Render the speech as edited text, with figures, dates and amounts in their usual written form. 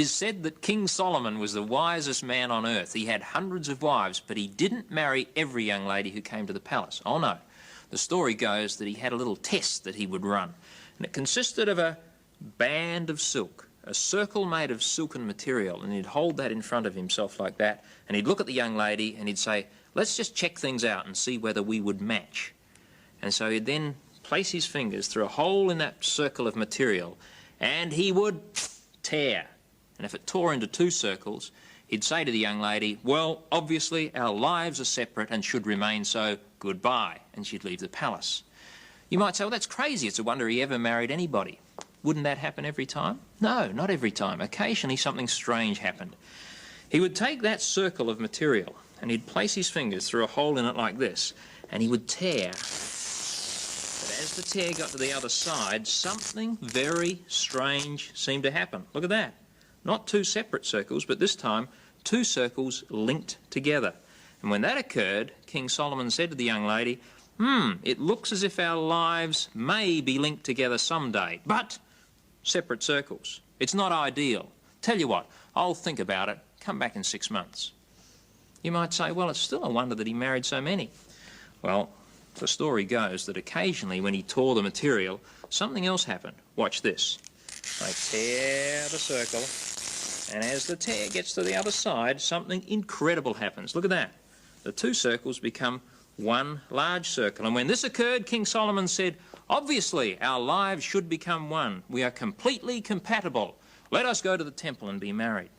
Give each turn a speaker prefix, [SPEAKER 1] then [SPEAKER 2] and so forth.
[SPEAKER 1] It is said that King Solomon was the wisest man on earth. He had hundreds of wives, but he didn't marry every young lady who came to the palace. Oh no. The story goes that he had a little test that he would run, and it consisted of a band of silk, a circle made of silken material, and he'd hold that in front of himself like that, and he'd look at the young lady and he'd say, let's just check things out and see whether we would match. And so he'd then place his fingers through a hole in that circle of material, and he would tear. And if it tore into two circles, he'd say to the young lady, well, obviously our lives are separate and should remain so, goodbye, and she'd leave the palace. You might say, well, that's crazy, it's a wonder he ever married anybody. Wouldn't that happen every time? No, not every time. Occasionally something strange happened. He would take that circle of material and he'd place his fingers through a hole in it like this, and he would tear. But as the tear got to the other side, something very strange seemed to happen. Look at that. Not two separate circles, but this time two circles linked together. And when that occurred, King Solomon said to the young lady, it looks as if our lives may be linked together someday, but separate circles. It's not ideal. Tell you what, I'll think about it. Come back in 6 months. You might say, well, it's still a wonder that he married so many. Well, the story goes that occasionally when he tore the material, something else happened. Watch this. They tear the circle, and as the tear gets to the other side, something incredible happens. Look at that. The two circles become one large circle. And when this occurred, King Solomon said, obviously our lives should become one. We are completely compatible. Let us go to the temple and be married.